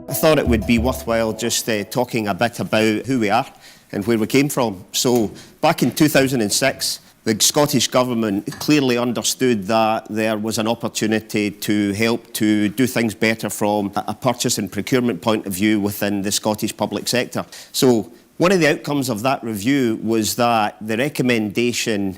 I thought it would be worthwhile just talking a bit about who we are and where we came from. So back in 2006, the Scottish Government clearly understood that there was an opportunity to help to do things better from a purchase and procurement point of view within the Scottish public sector. So one of the outcomes of that review was that the recommendation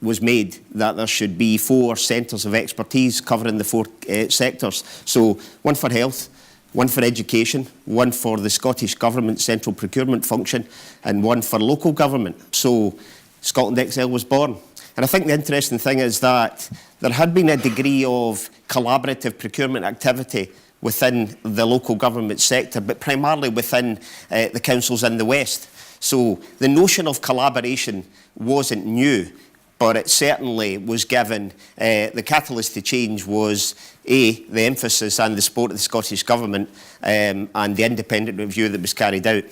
was made that there should be 4 centres of expertise covering the 4 sectors. So one for health, one for education, one for the Scottish Government central procurement function, and one for local government. So Scotland XL was born. And I think the interesting thing is that there had been a degree of collaborative procurement activity within the local government sector, but primarily within the councils in the West. So the notion of collaboration wasn't new, but it certainly was given. The catalyst to change was the emphasis and the support of the Scottish Government and the independent review that was carried out.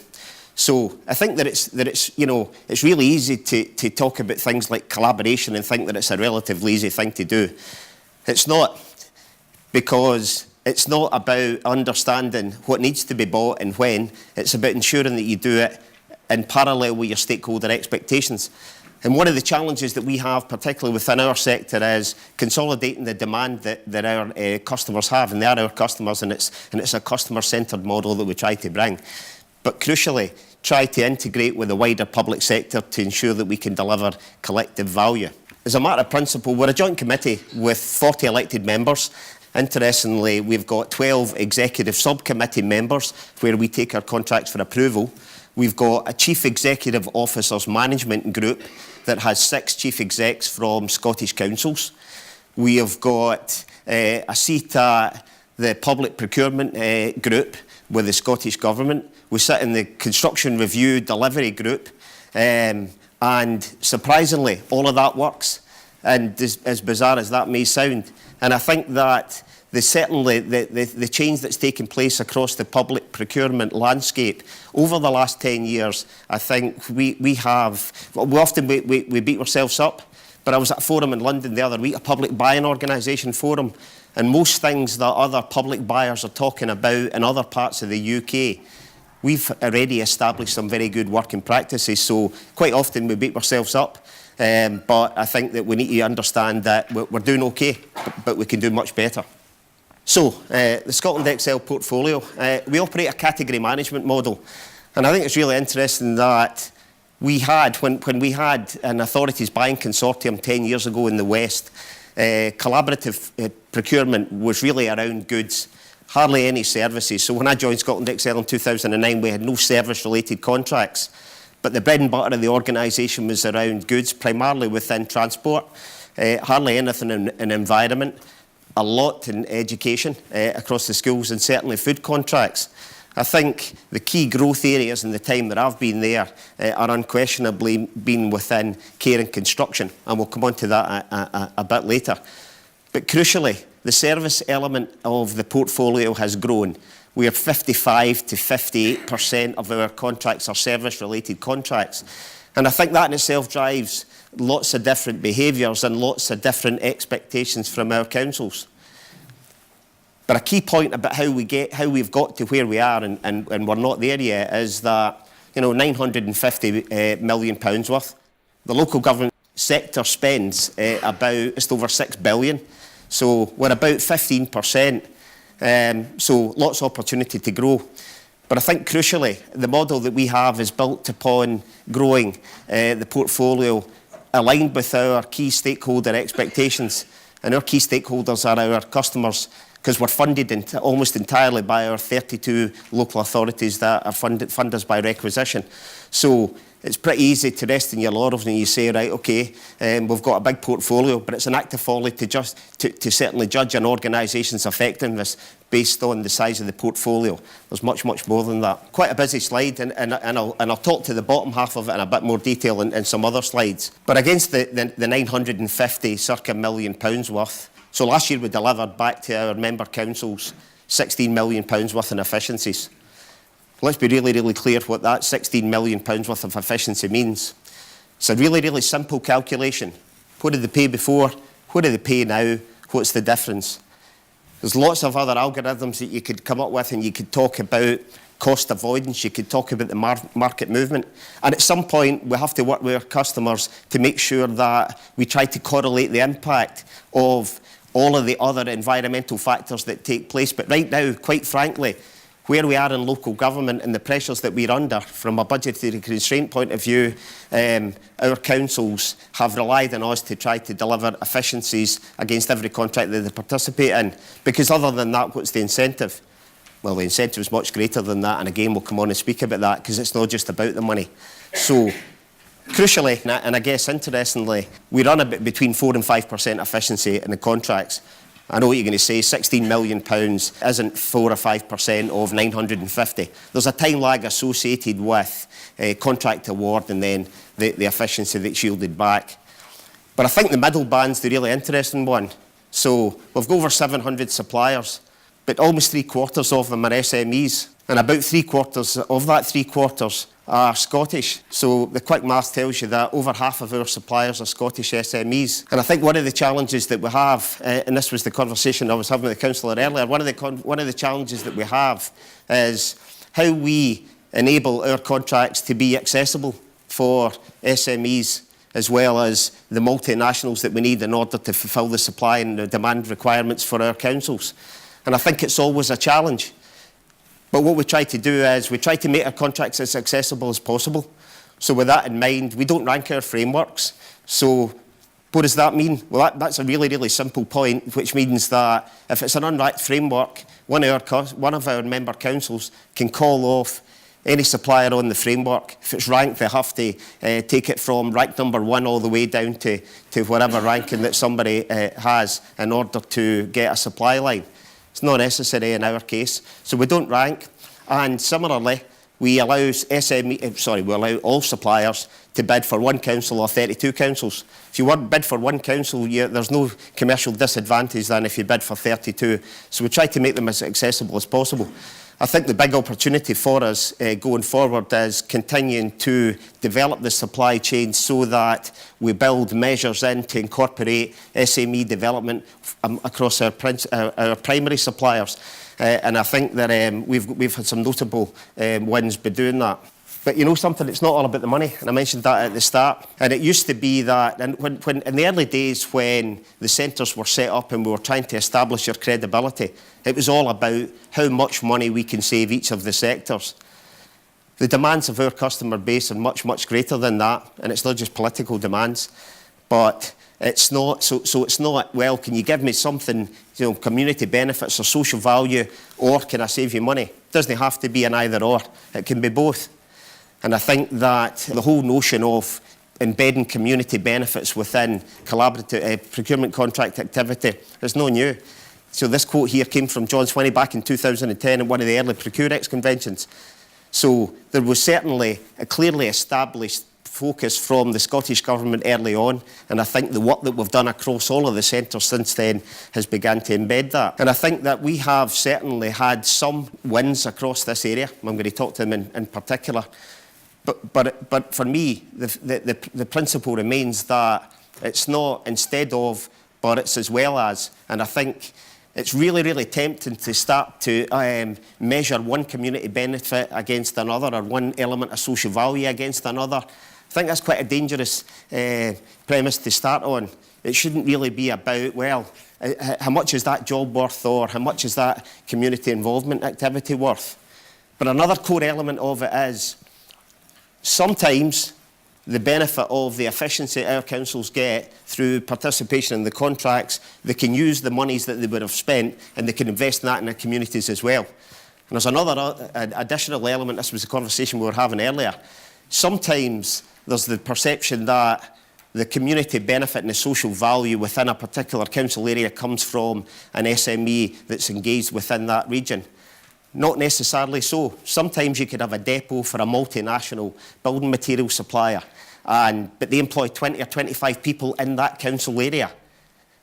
So I think that it's really easy to talk about things like collaboration and think that it's a relatively easy thing to do. It's not, because it's not about understanding what needs to be bought and when. It's about ensuring that you do it in parallel with your stakeholder expectations. And one of the challenges that we have, particularly within our sector, is consolidating the demand that our customers have. And they are our customers, and it's a customer-centred model that we try to bring. But crucially, try to integrate with the wider public sector to ensure that we can deliver collective value. As a matter of principle, we're a joint committee with 40 elected members. Interestingly, we've got 12 executive subcommittee members where we take our contracts for approval. We've got a Chief Executive Officers Management Group that has 6 chief execs from Scottish councils. We have got a seat at the Public Procurement Group with the Scottish Government. We sit in the Construction Review Delivery Group. And surprisingly, all of that works. And as bizarre as that may sound. And I think that certainly the change that's taken place across the public procurement landscape over the last 10 years, I think we often beat ourselves up, but I was at a forum in London the other week, a public buying organisation forum, and most things that other public buyers are talking about in other parts of the UK, we've already established some very good working practices, so quite often we beat ourselves up. But I think that we need to understand that we're doing okay, but we can do much better. So, the Scotland XL portfolio, we operate a category management model. And I think it's really interesting that we had, when we had an authorities buying consortium 10 years ago in the West, collaborative procurement was really around goods, hardly any services. So when I joined Scotland XL in 2009, we had no service-related contracts. But the bread and butter of the organisation was around goods, primarily within transport, hardly anything in environment, a lot in education across the schools, and certainly food contracts. I think the key growth areas in the time that I've been there are unquestionably been within care and construction, and we'll come on to that a bit later. But crucially, the service element of the portfolio has grown. We are 55 to 58% of our contracts are service-related contracts. And I think that in itself drives lots of different behaviours and lots of different expectations from our councils. But a key point about how we've got to where we are, and we're not there yet, is that, £950 million worth. The local government sector spends about just over £6 billion. So we're about 15%. So lots of opportunity to grow. But I think crucially, the model that we have is built upon growing the portfolio aligned with our key stakeholder expectations. And our key stakeholders are our customers, because we're funded almost entirely by our 32 local authorities that are fund us by requisition. So it's pretty easy to rest in your laurels and you say, right, okay, we've got a big portfolio, but it's an act of folly to certainly judge an organisation's effectiveness based on the size of the portfolio. There's much, much more than that. Quite a busy slide, and I'll talk to the bottom half of it in a bit more detail in some other slides. But against the 950 circa million pounds worth, so last year we delivered back to our member councils £16 million worth in efficiencies. Let's be really, really clear what that £16 million worth of efficiency means. It's a really, really simple calculation. What did they pay before? What do they pay now? what's the difference? There's lots of other algorithms that you could come up with, and you could talk about cost avoidance, you could talk about the market movement. And at some point, we have to work with our customers to make sure that we try to correlate the impact of all of the other environmental factors that take place. But right now, quite frankly, where we are in local government and the pressures that we're under from a budgetary constraint point of view, our councils have relied on us to try to deliver efficiencies against every contract that they participate in. Because other than that, what's the incentive? Well, the incentive is much greater than that, and again, we'll come on and speak about that, because it's not just about the money. So, crucially, and I guess interestingly, we run a bit between 4 and 5% efficiency in the contracts. I know what you're going to say, £16 million isn't 4 or 5% of 950. There's a time lag associated with contract award and then the efficiency that's yielded back. But I think the middle band's the really interesting one. So we've got over 700 suppliers, but almost 3/4 of them are SMEs. And about 3/4 of that 3/4 are Scottish. So the quick math tells you that over half of our suppliers are Scottish SMEs. And I think one of the challenges that we have, and this was the conversation I was having with the councillor earlier, one of the challenges that we have is how we enable our contracts to be accessible for SMEs as well as the multinationals that we need in order to fulfil the supply and the demand requirements for our councils. And I think it's always a challenge. But what we try to do is we try to make our contracts as accessible as possible. So with that in mind, we don't rank our frameworks. So what does that mean? Well, that's a really, really simple point, which means that if it's an unranked framework, one of our member councils can call off any supplier on the framework. If it's ranked, they have to take it from rank number 1 all the way down to whatever ranking that somebody has in order to get a supply line. It's not necessary in our case. So we don't rank. And similarly, we allow all suppliers to bid for one council or 32 councils. If you want bid for one council, there's no commercial disadvantage than if you bid for 32. So we try to make them as accessible as possible. I think the big opportunity for us going forward is continuing to develop the supply chain so that we build measures in to incorporate SME development across our primary suppliers. And I think that we've had some notable wins by doing that. But you know something, it's not all about the money, and I mentioned that at the start. And it used to be that, and when in the early days when the centres were set up and we were trying to establish our credibility, it was all about how much money we can save each of the sectors. The demands of our customer base are much, much greater than that, and it's not just political demands, but it's not, so it's not, well, can you give me something, community benefits or social value, or can I save you money? It doesn't have to be an either or, it can be both. And I think that the whole notion of embedding community benefits within collaborative procurement contract activity is no new. So this quote here came from John Swinney back in 2010 at one of the early Procurex conventions. So there was certainly a clearly established focus from the Scottish Government early on, and I think the work that we've done across all of the centres since then has begun to embed that. And I think that we have certainly had some wins across this area. I'm going to talk to them in particular. But for me, the principle remains that it's not instead of, but it's as well as. And I think it's really, really tempting to start to measure one community benefit against another or one element of social value against another. I think that's quite a dangerous premise to start on. It shouldn't really be about, well, how much is that job worth or how much is that community involvement activity worth? But another core element of it is sometimes the benefit of the efficiency our councils get through participation in the contracts, they can use the monies that they would have spent and they can invest in that in their communities as well. And there's another additional element, this was the conversation we were having earlier. Sometimes there's the perception that the community benefit and the social value within a particular council area comes from an SME that's engaged within that region. Not necessarily so. Sometimes you could have a depot for a multinational building material supplier, but they employ 20 or 25 people in that council area.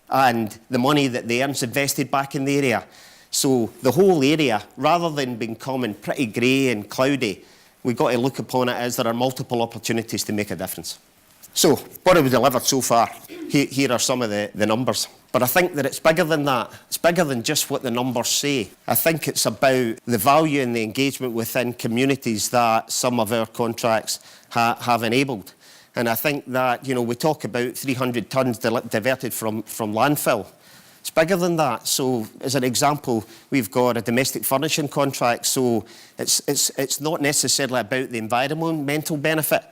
And the money that they earn is invested back in the area. So the whole area, rather than becoming pretty grey and cloudy, we've got to look upon it as there are multiple opportunities to make a difference. So what have we delivered so far? Here are some of the numbers. But I think that it's bigger than that. It's bigger than just what the numbers say. I think it's about the value and the engagement within communities that some of our contracts have enabled. And I think that, we talk about 300 tonnes diverted from landfill. It's bigger than that. So, as an example, we've got a domestic furnishing contract. So, it's not necessarily about the environmental benefit,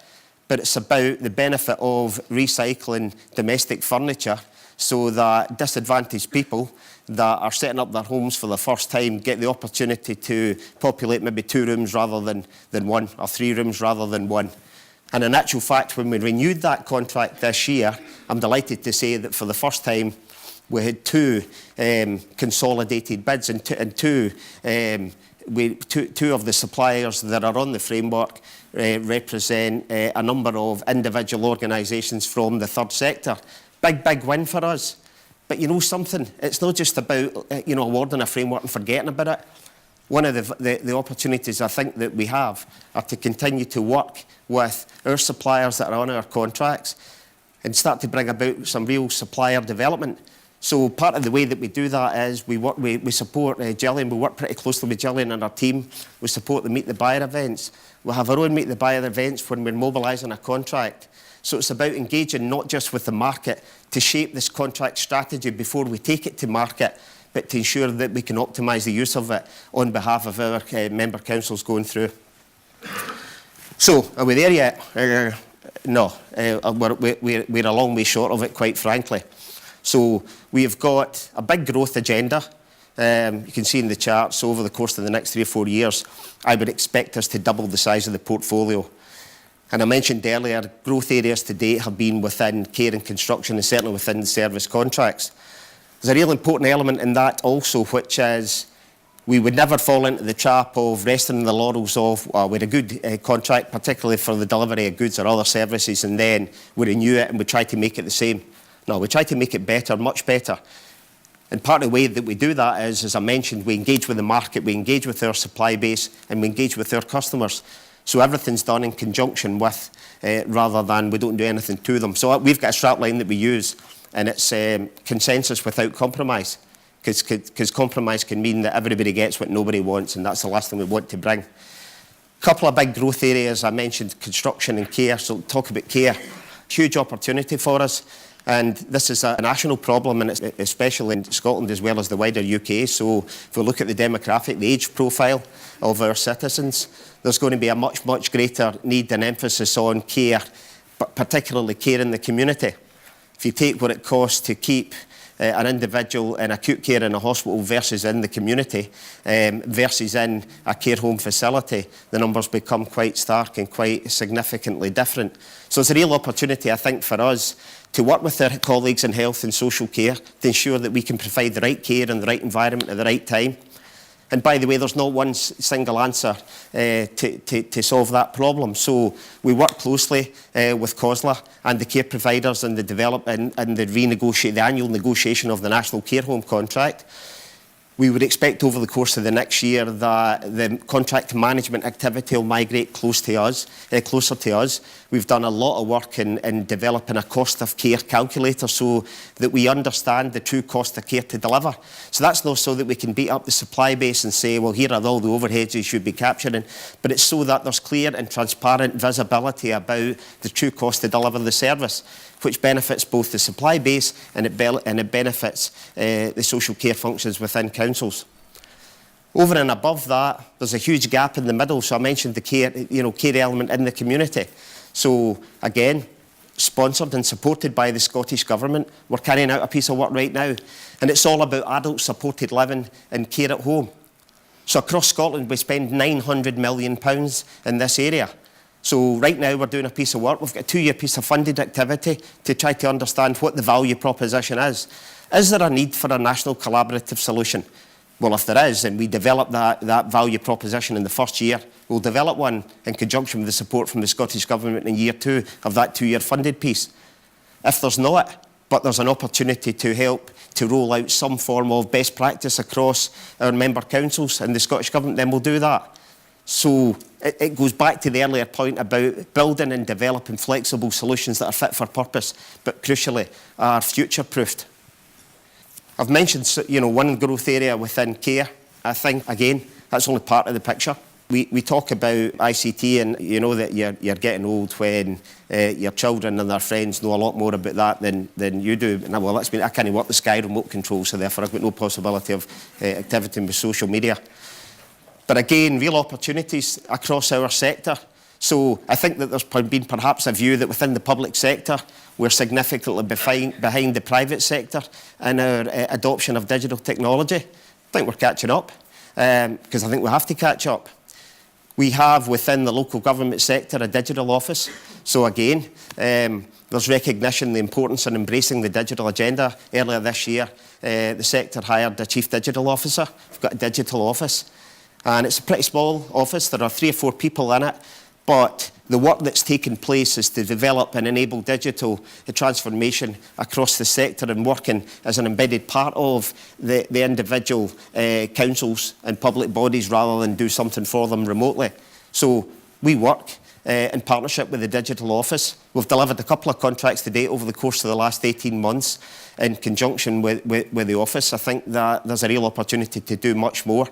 but it's about the benefit of recycling domestic furniture, so that disadvantaged people that are setting up their homes for the first time get the opportunity to populate maybe 2 rooms rather than 1, or 3 rooms rather than 1. And in actual fact, when we renewed that contract this year, I'm delighted to say that for the first time we had 2 consolidated bids, and two of the suppliers that are on the framework represent a number of individual organisations from the third sector. Big win for us. But you know something, it's not just about awarding a framework and forgetting about it. One of the opportunities I think that we have are to continue to work with our suppliers that are on our contracts and start to bring about some real supplier development. So part of the way that we do that is we support Gillian. We work pretty closely with Gillian and our team. We support the Meet the Buyer events. We have our own Meet the Buyer events when we're mobilising a contract. So it's about engaging not just with the market to shape this contract strategy before we take it to market, but to ensure that we can optimise the use of it on behalf of our member councils going through. So, are we there yet? No, we're a long way short of it, quite frankly. So, we've got a big growth agenda. You can see in the charts, so over the course of the next 3 or 4 years, I would expect us to double the size of the portfolio. And I mentioned earlier, growth areas to date have been within care and construction, and certainly within the service contracts. There's a real important element in that also, which is we would never fall into the trap of resting on the laurels of, we had a good contract, particularly for the delivery of goods or other services, and then we renew it and we try to make it the same. No, we try to make it better, much better. And part of the way that we do that is, as I mentioned, we engage with the market, we engage with our supply base, and we engage with our customers. So everything's done in conjunction with, rather than we don't do anything to them. So we've got a strap line that we use, and it's consensus without compromise, because compromise can mean that everybody gets what nobody wants, and that's the last thing we want to bring. A couple of big growth areas, I mentioned construction and care, so talk about care. Huge opportunity for us, and this is a national problem, and it's especially in Scotland as well as the wider UK. So if we look at the demographic, the age profile of our citizens, there's going to be a much greater need and emphasis on care, but particularly care in the community. If you take what it costs to keep an individual in acute care in a hospital versus in the community, versus in a care home facility, the numbers become quite stark and quite significantly different. So it's a real opportunity, I think, for us to work with our colleagues in health and social care to ensure that we can provide the right care in the right environment at the right time. And by the way, there's not one single answer to solve that problem. So we work closely with COSLA and the care providers and the development and the annual negotiation of the National Care Home contract. We would expect over the course of the next year that the contract management activity will migrate closer to us. We've done a lot of work in developing a cost of care calculator so that we understand the true cost of care to deliver. So that's not so that we can beat up the supply base and say, well, here are all the overheads you should be capturing, but it's so that there's clear and transparent visibility about the true cost to deliver the service, which benefits both the supply base and it benefits the social care functions within councils. Over and above that, there's a huge gap in the middle. So I mentioned the care element in the community. So again, sponsored and supported by the Scottish Government, we're carrying out a piece of work right now, and it's all about adult-supported living and care at home. So across Scotland, we spend £900 million in this area. So right now we're doing a piece of work. We've got a 2-year piece of funded activity to try to understand what the value proposition is. Is there a need for a national collaborative solution? Well, if there is, and we develop that value proposition in the first year, we'll develop one in conjunction with the support from the Scottish Government in year 2 of that 2-year funded piece. If there's not, but there's an opportunity to help to roll out some form of best practice across our member councils and the Scottish Government, then we'll do that. So it goes back to the earlier point about building and developing flexible solutions that are fit for purpose, but crucially are future-proofed. I've mentioned, one growth area within care. I think, again, that's only part of the picture. We talk about ICT, and you know that you're getting old when your children and their friends know a lot more about that than you do. Now, well, that's I can't work the Sky remote control, so therefore I've got no possibility of activity with social media. But again, real opportunities across our sector. So I think that there's been perhaps a view that within the public sector we're significantly behind the private sector in our adoption of digital technology. I think we're catching up, because I think we have to catch up. We have within the local government sector a digital office. So again, there's recognition of the importance in embracing the digital agenda. Earlier this year, the sector hired a chief digital officer. We've got a digital office. And it's a pretty small office. There are 3 or 4 people in it. But the work that's taken place is to develop and enable digital transformation across the sector and working as an embedded part of the individual councils and public bodies rather than do something for them remotely. So we work in partnership with the digital office. We've delivered a couple of contracts to date over the course of the last 18 months in conjunction with the office. I think that there's a real opportunity to do much more.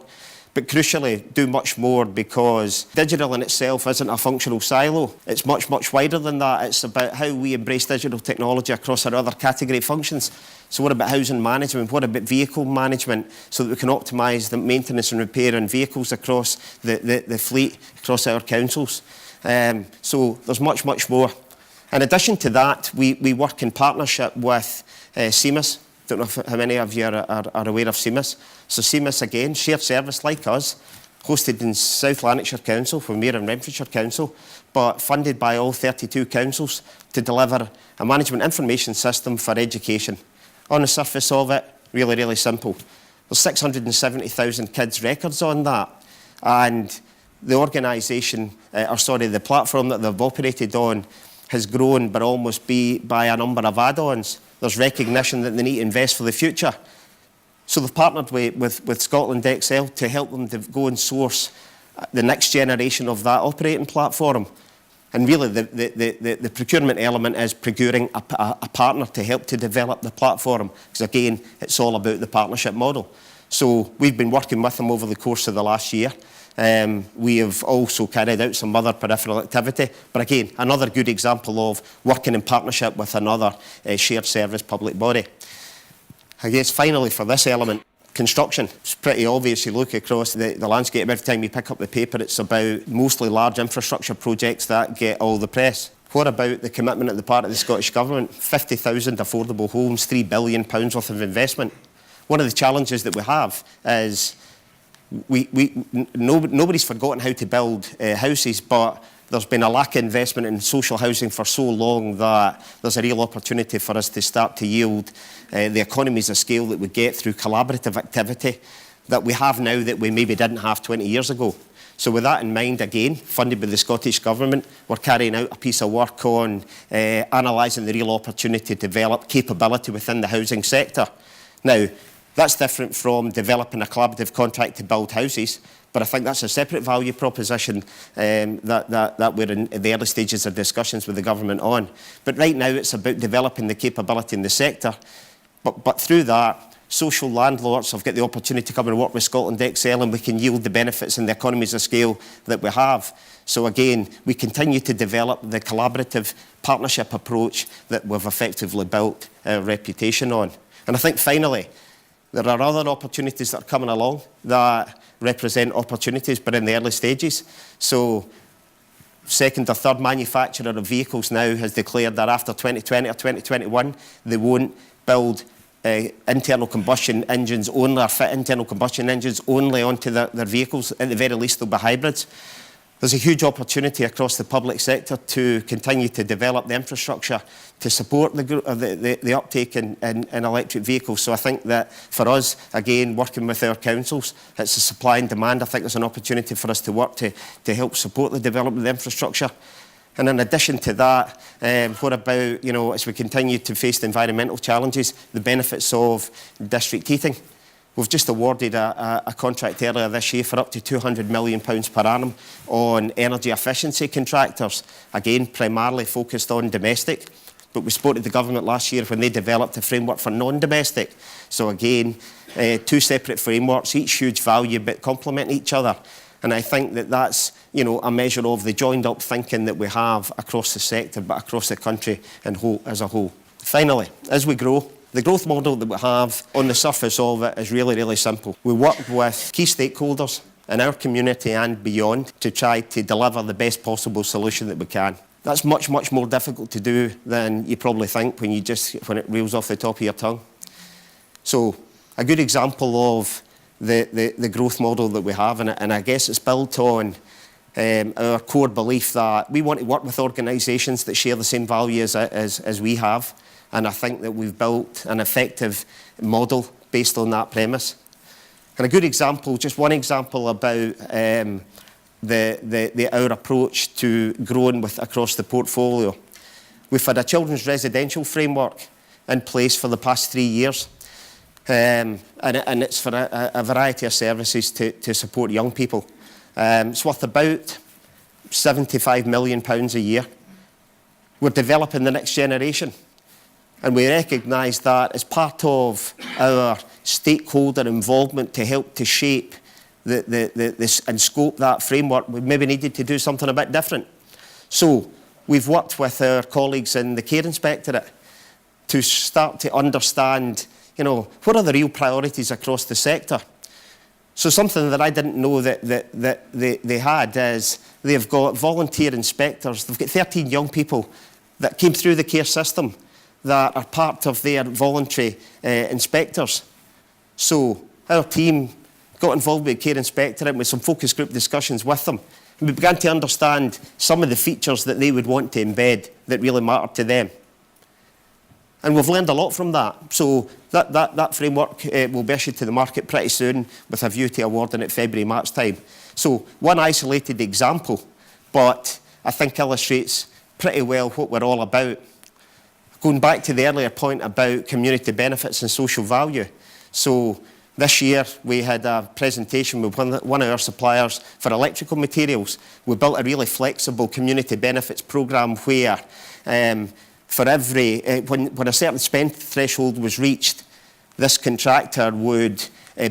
But crucially, do much more, because digital in itself isn't a functional silo. It's much, much wider than that. It's about how we embrace digital technology across our other category functions. So what about housing management? What about vehicle management, so that we can optimise the maintenance and repair on vehicles across the fleet, across our councils? So there's much, much more. In addition to that, we work in partnership with CMAS. Don't know how many of you are aware of CMAS. So CMAS, again, shared service like us, hosted in South Lanarkshire Council, for Weir and Renfrewshire Council, but funded by all 32 councils to deliver a management information system for education. On the surface of it, really, really simple. There's 670,000 kids' records on that, and the organisation, the platform that they've operated on has grown but almost by a number of add-ons. There's recognition that they need to invest for the future. So they've partnered with Scotland Excel to help them to go and source the next generation of that operating platform. And really the procurement element is procuring a partner to help to develop the platform, because again, it's all about the partnership model. So we've been working with them over the course of the last year. We have also carried out some other peripheral activity, but again, another good example of working in partnership with another shared service public body. I guess finally for this element, construction. It's pretty obvious. You look across the landscape, every time you pick up the paper, it's about mostly large infrastructure projects that get all the press. What about the commitment at the part of the Scottish Government? 50,000 affordable homes, £3 billion worth of investment. One of the challenges that we have is nobody's forgotten how to build houses, but there's been a lack of investment in social housing for so long that there's a real opportunity for us to start to yield the economies of scale that we get through collaborative activity that we have now that we maybe didn't have 20 years ago. So with that in mind, again, funded by the Scottish Government, we're carrying out a piece of work on analysing the real opportunity to develop capability within the housing sector. Now, that's different from developing a collaborative contract to build houses, but I think that's a separate value proposition that we're in the early stages of discussions with the government on. But right now it's about developing the capability in the sector, but through that, social landlords have got the opportunity to come and work with Scotland Excel, and we can yield the benefits and the economies of scale that we have. So again, we continue to develop the collaborative partnership approach that we've effectively built our reputation on. And I think finally, there are other opportunities that are coming along that represent opportunities, but in the early stages. So, second or third manufacturer of vehicles now has declared that after 2020 or 2021, they won't build internal combustion engines only, or fit internal combustion engines only onto their vehicles. At the very least, they'll be hybrids. There's a huge opportunity across the public sector to continue to develop the infrastructure to support the uptake in electric vehicles. So I think that for us, again, working with our councils, it's a supply and demand. I think there's an opportunity for us to work to help support the development of the infrastructure. And in addition to that, what about, as we continue to face the environmental challenges, the benefits of district heating? We've just awarded a contract earlier this year for up to £200 million per annum on energy efficiency contractors, again, primarily focused on domestic. but we spoke to the government last year when they developed a framework for non-domestic. So again, two separate frameworks, each huge value but complement each other. And I think that that's, a measure of the joined-up thinking that we have across the sector, but across the country as a whole. Finally, as we grow, the growth model that we have on the surface of it is really, really simple. We work with key stakeholders in our community and beyond to try to deliver the best possible solution that we can. That's much, much more difficult to do than you probably think when it reels off the top of your tongue. So, a good example of the growth model that we have, and I guess it's built on our core belief that we want to work with organisations that share the same values as we have, and I think that we've built an effective model based on that premise. And a good example, just one example about our approach to growing across the portfolio. We've had a children's residential framework in place for the past 3 years. And it's for a variety of services to support young people. It's worth about £75 million a year. We're developing the next generation, and we recognise that as part of our stakeholder involvement to help to shape and scope that framework, we maybe needed to do something a bit different. So we've worked with our colleagues in the Care Inspectorate to start to understand what are the real priorities across the sector? So something that I didn't know that they had is they've got volunteer inspectors. They've got 13 young people that came through the care system that are part of their voluntary inspectors. So our team got involved with the Care Inspectorate with some focus group discussions with them. And we began to understand some of the features that they would want to embed that really mattered to them. And we've learned a lot from that. So that framework will be issued to the market pretty soon with a view to awarding it February, March time. So one isolated example, but I think illustrates pretty well what we're all about. Going back to the earlier point about community benefits and social value. So this year we had a presentation with one of our suppliers for electrical materials. We built a really flexible community benefits programme where for every, when a certain spend threshold was reached, this contractor would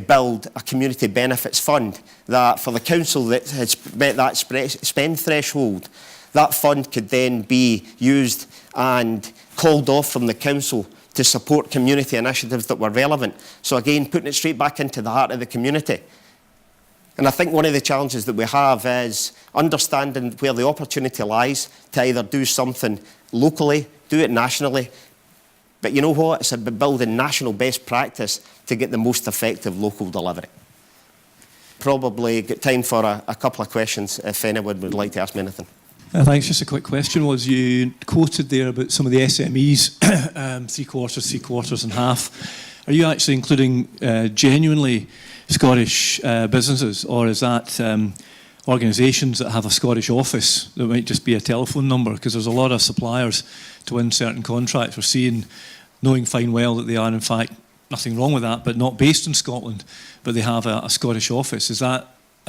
build a community benefits fund that for the council that had met that spend threshold, that fund could then be used and called off from the council to support community initiatives that were relevant. So again, putting it straight back into the heart of the community. And I think one of the challenges that we have is understanding where the opportunity lies to either do something locally, do it nationally. But you know what? It's about building national best practice to get the most effective local delivery. Probably got time for a couple of questions if anyone would like to ask me anything. Thanks. Just a quick question was you quoted there about some of the SMEs, three quarters and half. Are you actually including genuinely Scottish businesses, or is that organisations that have a Scottish office that might just be a telephone number? Because there's a lot of suppliers to win certain contracts. We're seeing, knowing fine well that they are in fact, nothing wrong with that, but not based in Scotland, but they have a Scottish office. Is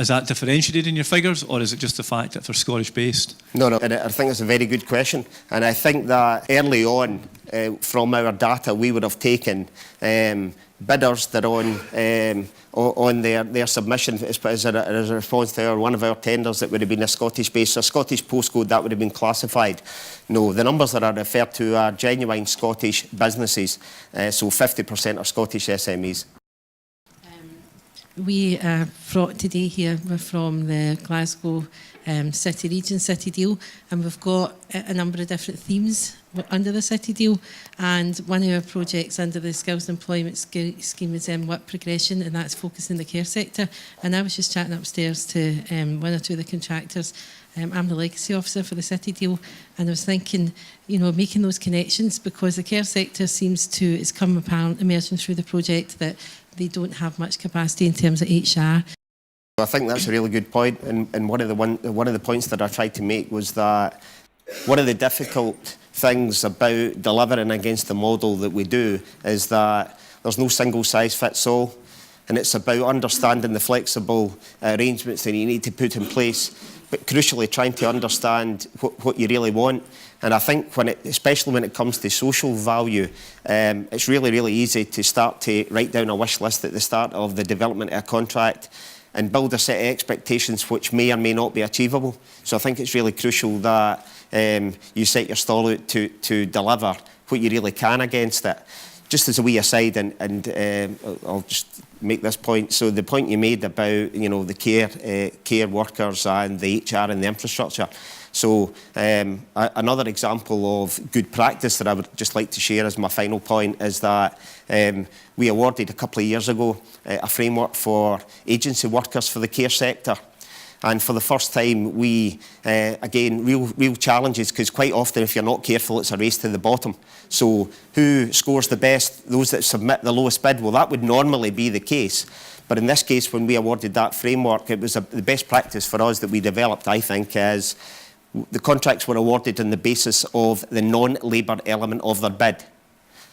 that differentiated in your figures, or is it just the fact that they're Scottish based? No, and I think it's a very good question, and I think that early on from our data we would have taken bidders that on their submission as a response to one of our tenders that would have been a Scottish base, a Scottish postcode that would have been classified. No, the numbers that are referred to are genuine Scottish businesses, so 50% are Scottish SMEs. We today here, we're from the Glasgow City Region City Deal, and we've got a number of different themes under the City Deal, and one of our projects under the Skills and Employment Scheme is work progression, and that's focusing the care sector. And I was just chatting upstairs to one or two of the contractors. I'm the legacy officer for the City Deal, and I was thinking, making those connections, because the care sector it's come apparent, emerging through the project, that they don't have much capacity in terms of HR. I think that's a really good point, and one of the points that I tried to make was that one of the difficult things about delivering against the model that we do is that there's no single size fits all, and it's about understanding the flexible arrangements that you need to put in place, but crucially trying to understand what you really want. And I think, especially when it comes to social value, it's really, really easy to start to write down a wish list at the start of the development of a contract and build a set of expectations which may or may not be achievable. So I think it's really crucial that you set your stall out to deliver what you really can against it. Just as a wee aside, and I'll just make this point. So the point you made about the care workers and the HR and the infrastructure. So another example of good practice that I would just like to share as my final point is that we awarded a couple of years ago a framework for agency workers for the care sector. And for the first time, we, again, real challenges, because quite often if you're not careful, it's a race to the bottom. So who scores the best? Those that submit the lowest bid? Well, that would normally be the case. But in this case, when we awarded that framework, it was the best practice for us that we developed, I think, is the contracts were awarded on the basis of the non-labour element of their bid.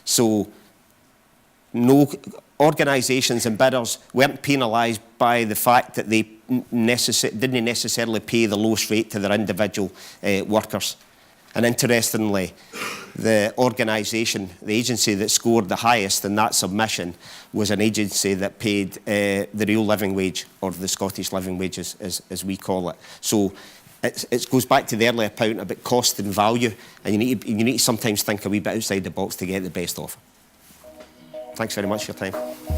So no organisations and bidders weren't penalised by the fact that they didn't necessarily pay the lowest rate to their individual workers. And interestingly, the organisation, the agency that scored the highest in that submission was an agency that paid the real living wage, or the Scottish living wage as we call it. So it goes back to the earlier point about cost and value, and you need to sometimes think a wee bit outside the box to get the best offer. Thanks very much for your time.